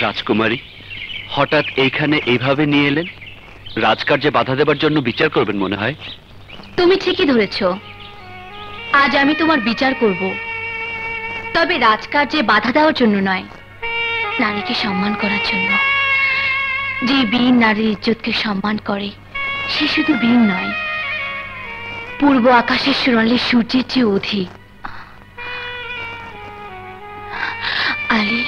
রাজকুমারী, হঠাৎ এইখানে এইভাবে নিয়ে এলেন? রাজকার্যে বাধা দেবার জন্য বিচার করবেন মনে হয়। তুমি ঠিকই ধরেছ, আজ আমি তোমার বিচার করব, তবে রাজকার্যে বাধা দেওয়ার জন্য নয়, নারীকে সম্মান করার জন্য। যে বীর নারীর ইজ্জতকে সম্মান করে সে শুধু বীর নয়, পূর্ব আকাশের সোনালী সূর্যের চেয়ে অধিক। আলী,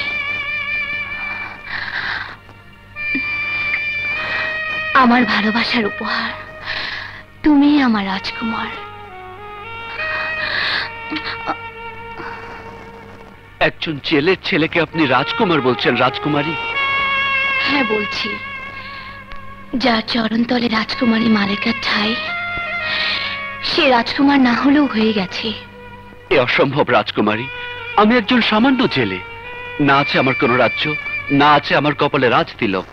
আমার ভালোবাসার উপহার, তুমি আমার রাজকুমার। একজন জেলের ছেলেকে আপনি রাজকুমার বলছেন? রাজকুমারী? হ্যাঁ বলছি, যার চরণতলে রাজকুমারী মালেকার ঠাই, সে রাজকুমার না হলেও হয়ে গেছে। এ অসম্ভব রাজকুমারী। আমি একজন সামান্য জেলে, না আছে আমার কোনো রাজ্য, না আছে আমার কপালে রাজ তিলক।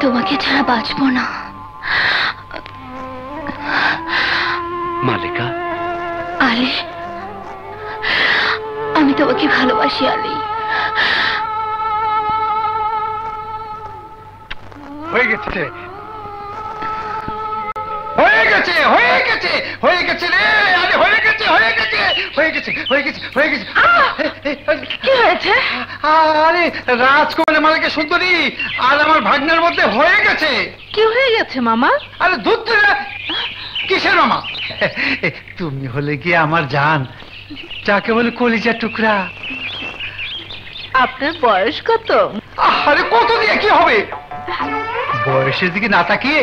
তোমাকে ছাড়া বাঁচবো না মালিকা। আলী, আমি তোমাকে ভালোবাসি আলী। হয়ে গেছে, হয়ে গেছে, হয়ে গেছে, হয়ে গেছে রে আরে, হয়ে গেছে, হয়ে গেছে, হয়ে গেছে, হয়ে গেছে, হয়ে গেছে। কি হয়েছে? আরে রাজকুমারী মালিকা সুন্দরী আর আমার ভাগ্নের মধ্যে হয়ে গেছে। কি হয়ে গেছে মামা? আরে দুধ কিসের মামা? তুমি হলে গিয়ে আমার জান, যাকে বলে কলিজার টুকরা। আপনার বয়স কত? আরে কত দিয়ে কি হবে? বয়সের দিকে না তাকিয়ে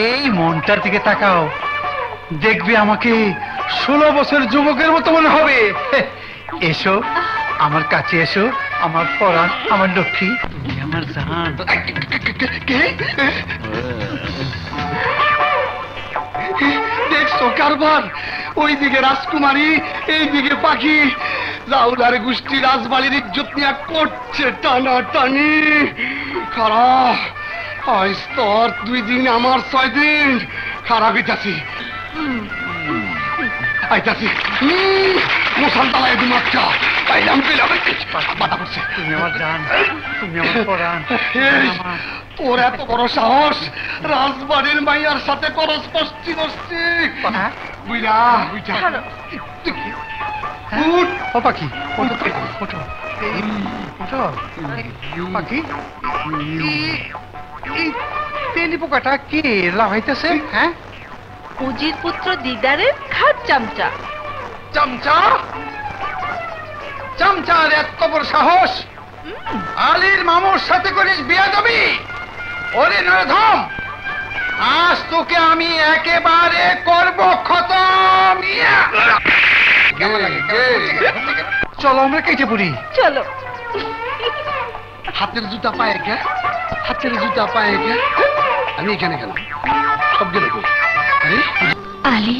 এই মনটার দিকে তাকাও, দেখবে আমাকে 16 বছর যুবকের মতো মনে হবে। এসো আমার কাছে, এসো আমার পরাণ, আমার লক্ষ্মী, তুমি আমার জান। দেখছো কারবার? ওইদিকে রাজকুমারী, এইদিকে পাখি, রাউলার গোষ্ঠী রাজবাড়ির ইজ্জত নিয়ে করছে টানা টানি। খারাপ আজ তোর 2 দিন, আমার 6 দিন। খারাপ হইতাছি, আইতাছি মশাল তালায় দুমাচ্ছা পাইলাম পেলাম বাধা করছে। তুমি আমার জান, তুমি আমার পরাণ। তোর এত বড় সাহস, রাজবাড়ির মাইয়ার সাথে করস পস্তি বস্তি। বুঝলা বুঝা ও পাখি, ওঠো ওঠো ওঠো পাখি। এই তেলি পোকাটা কে লাগাইতেছে? হ্যাঁ, উজির পুত্র দিদারের খাট চামচা। চামচা? চামচার এত বড় সাহস? আলীর মামুর সাথে করিস বিয়াদবি? ওরে নরধম, আজ তোকে আমি একেবারে করব খতম। কেমন লাগে? চলো আমরা কেটে পড়ি। চলো। হাতের জুতা পায়ে গে, হাতের জুতা পায়ে গে। আমি এখানে কেন? সব গেল। আরে আলী,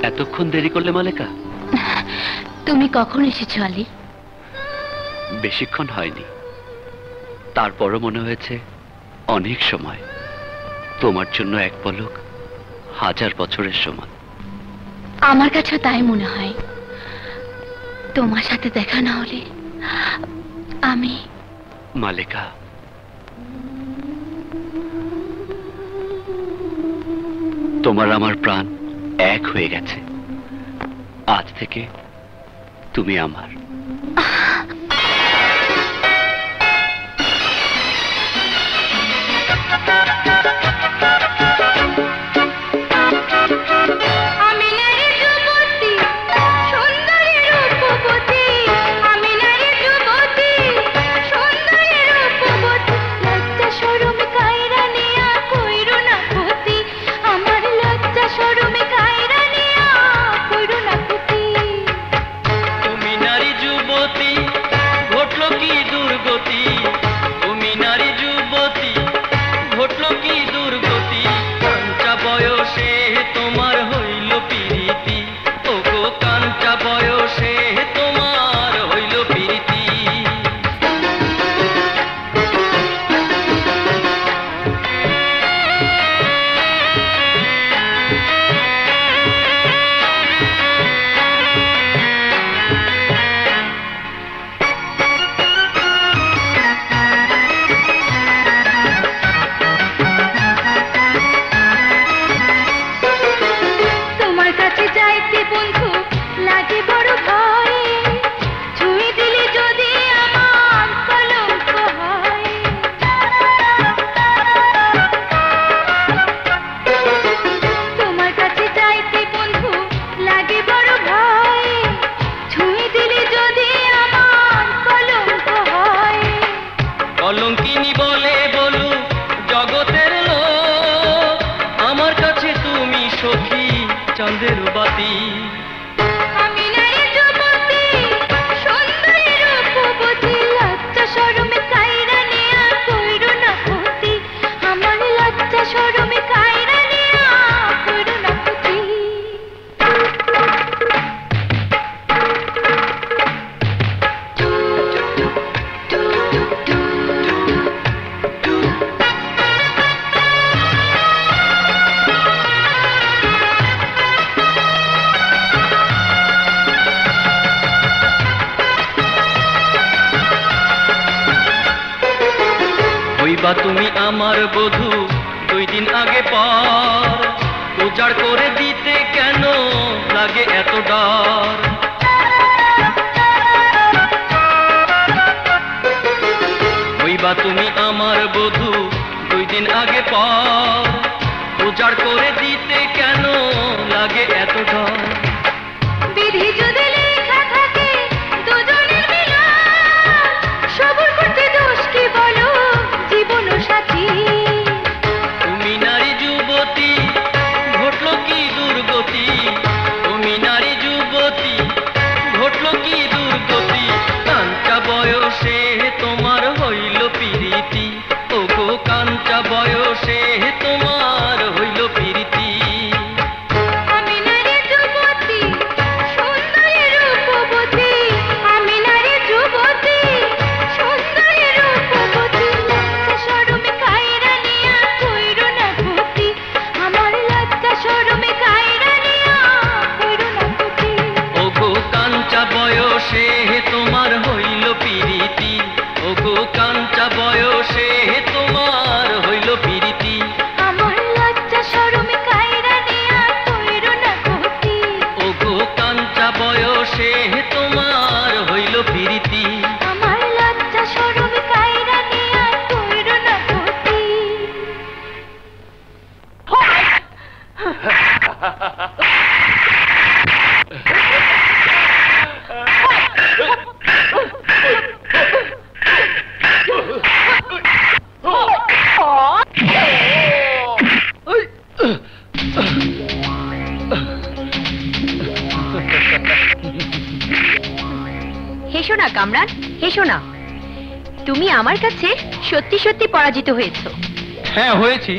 এতক্ষণ দেরি করলে মালিকা? তুমি কখন এসেছো আলী? বেশিক্ষণ হয়নি, তারপরও মনে হয়েছে অনেক সময়। তোমার জন্য এক পলক 1000 বছরের সমান। আমার কাছে তাই মনে হয়। তোমার সাথে দেখা না হলে আমি। মালিকা, তোমার আমার প্রাণ এক হয়ে গেছে। আজ থেকে তুমি আমার। আমার লজ্জা শরমে কায়রা নিয়া কইরো না কি দুর্গতি কাঞ্চা বয়সে তোমার হইল প্রীতি ওগো কাঞ্চা বয়সে তোমার হইল প্রীতি কলঙ্কিনী বলে বলু জগতের লোক আমার কাছে তুমি সখী চাঁদের বাতি আমি নাই যুবতী সুন্দরী রূপবতী লজ্জা শরমে কায়রা নিয়া কইরো না ক্ষতি আমার লজ্জা শরমে কায়রা নিয়া কইরো না ক্ষতি হইবা তুমি আমার বধূ 2 দিন আগে পর উজাড় করে দিতে কেন লাগে এত ডর হইবা তুমি আমার বধূ 2 দিন আগে পর উজাড় করে দিতে কেন লাগে এত ডর বিধি যদি লেখা থাকে দুজনের মিলন সবর করতে দোষ কি বলো জীবন সাথী তুমি নারী যুবতী ঘটলো কি দুর্গতি তুমি নারী যুবতী ঘটলো কি দুর্গতি কাঞ্চা বয়সে তোমার হইল প্রীতি ওগো কাঞ্চা বয়সে তোমার হইল প্রীতি আমি নারী যুবতী সুন্দরী রূপবতী আমি নারী যুবতী সুন্দরী রূপবতী লজ্জা শরমে কায়রা নিয়া কইরো না ক্ষতি আমার লজ্জা শরমে কায়রা নিয়া কইরো না ক্ষতি ওগো কাঞ্চা বয়সে তোমার হইল প্রীতি ওগো কাঞ্চা বয়সে তোমার হইল প্রীতি আমার লজ্জা শরমে কায়রা নিয়া কইরো না ক্ষতি ওগো কাঞ্চা বয়সে তোমার হইল প্রীতি আমার লজ্জা শরমে কায়রা নিয়া কইরো না ক্ষতি হেসো না কামরান হেসো না তুমি আমার কাছে সত্যি সত্যি পরাজিত হয়েছো হ্যাঁ হয়েছি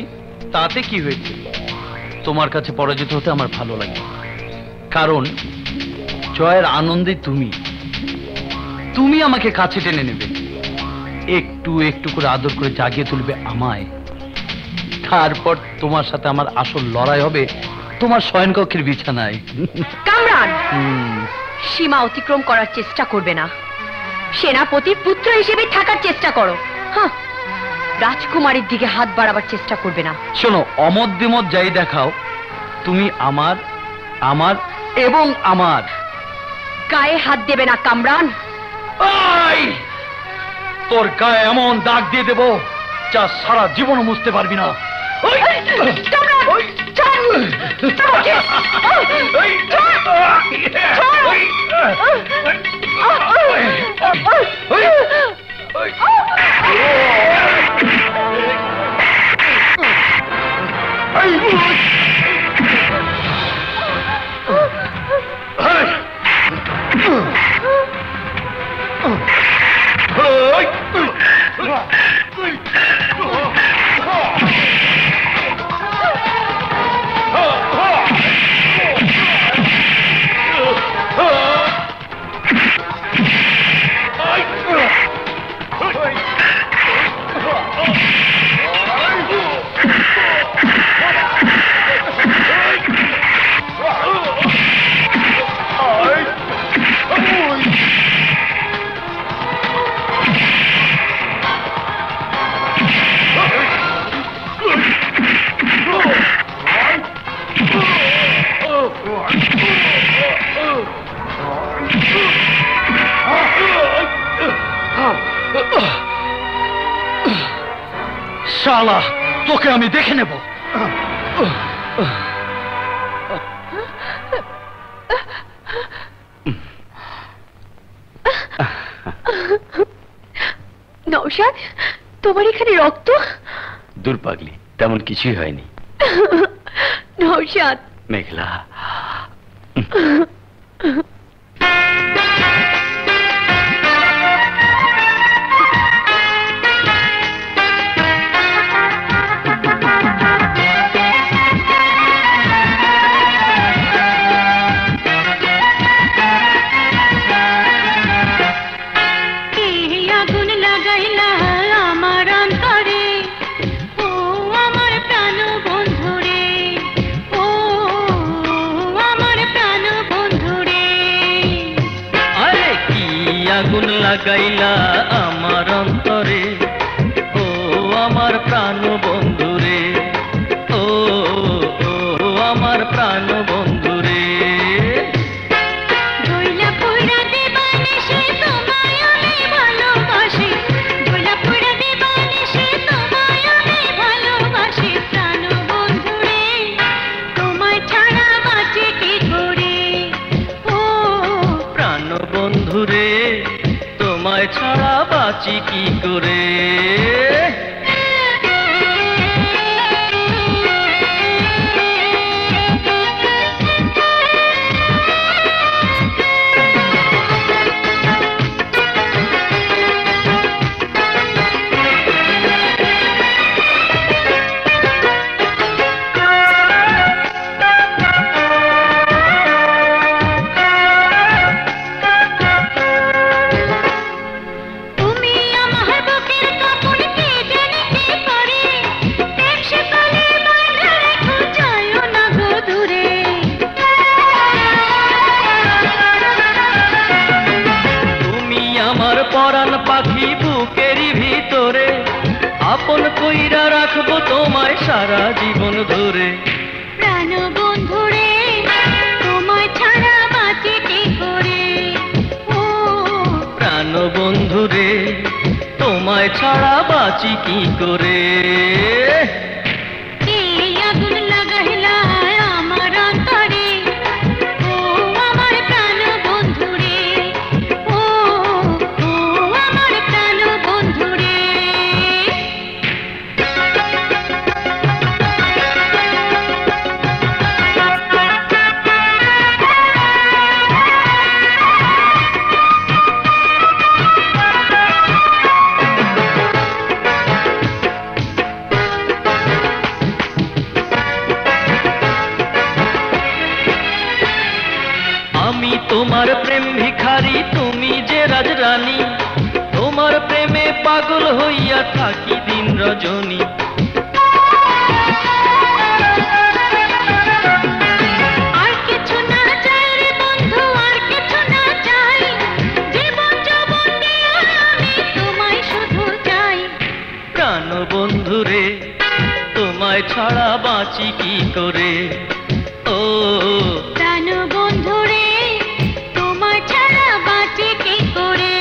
তাতে কি হয়েছে তোমার কাছে পরাজিত হতে আমার ভালো লাগে কারণ জয়ের আনন্দে তুমি আমাকে কাছে টেনে নেবে একটু একটু করে আদর করে জাগিয়ে তুলবে আমায় তারপর তোমার সাথে আমার আসল লড়াই হবে তোমার শয়নকক্ষের বিছানায় কামরান সীমা অতিক্রম করার চেষ্টা করবে না সেনাপতির পুত্র হিসেবে থাকার চেষ্টা করো হ্যাঁ রাজকুমারীর দিকে হাত বাড়াবার চেষ্টা করবে না শোনো অমত বিমত যাই দেখাও তুমি আমার আমার এবং আমার গায়ে হাত দেবে না কামরান তোর গায়ে এমন দাগ দিয়ে দেব যা সারা জীবন মুছতে পারবি না শালা, তোকে আমি দেখে নেব। নওশাদ, তোমার এখানে রক্ত? দূর পাগলি, তেমন কিছুই হয়নি। নওশাদ। মেঘলা, আগুন লাগাইলা আমার অন্তরে, ও আমার প্রাণ বন্ধু রে, ও আমার প্রাণ বন্ধু রে। দইলা পুরা দিবানিশি তোমায় আমি ভালোবাসি, দইলা পুরা দিবানিশি তোমায় আমি ভালোবাসি, প্রাণ বন্ধু রে তোমায় ছাড়া বাঁচি কি করে, ও প্রাণ বন্ধু রে তোমায় ছাড়া বাঁচি কি করে। পরাণ পাখি বুকেরই ভিতরে, আপন কইরা রাখবো তোমায় সারা জীবন ধরে। প্রাণ বন্ধু রে তোমায় ছাড়া বাঁচি কি করে, ও প্রাণ বন্ধু রে তোমায় ছাড়া বাঁচি কি করে। আগুন লাগাইলা আমার অন্তরে, ও আমার প্রাণ বন্ধু রে, ও আমার প্রাণ বন্ধু রে। আমি তোমার প্রেম ভিখারি, তুমি যে রাজরানী, তোমার প্রেমে পাগল হইয়া থাকি দিন রজনী। আর কিছু না চাই রে বন্ধু, আর কিছু না চাই, জীবন যৌবন দিয়ে আমি তোমায় শুধু চাই। প্রাণ বন্ধু রে তোমায় ছাড়া বাঁচি কি করে, ও প্রাণ বন্ধু রে তোমায় ছাড়া বাঁচি কি করে।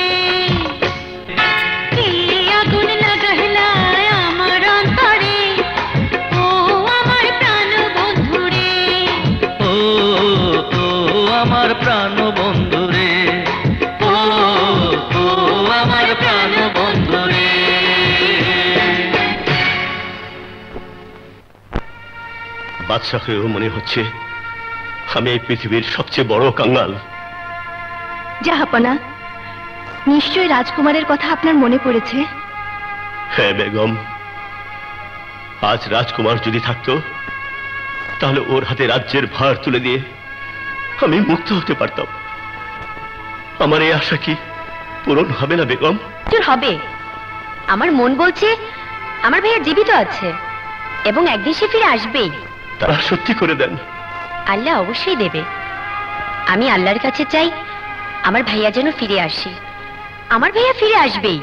আগুন লাগাইলা আমার অন্তরে, ও আমার প্রাণ বন্ধু রে, ও আমার প্রাণ বন্ধু রে, ও আমার প্রাণ বন্ধু রে। বাদশা হয়েও মনে হচ্ছে আমি এই পৃথিবীর সবচেয়ে বড় কাঙ্গাল। জাহাপনা, নিশ্চয়ই রাজকুমারের কথা আপনার মনে পড়েছে। হ্যাঁ বেগম, আজ রাজকুমার যদি থাকতো তাহলে ওর হাতে রাজ্যের ভার তুলে দিয়ে আমি মুক্ত হতে পারতাম। আমার এই আশা কি পূরণ হবে না বেগম? হবে। আমার মন বলছে আমার ভাইয়া জীবিত আছে এবং একদিন সে ফিরে আসবেই। তারা সত্যি করে দেন। আল্লাহ অবশ্যই দেবে। আমি আল্লাহর কাছে চাই আমার ভাইয়া যেন ফিরে আসে। আমার ভাইয়া ফিরে আসবেই।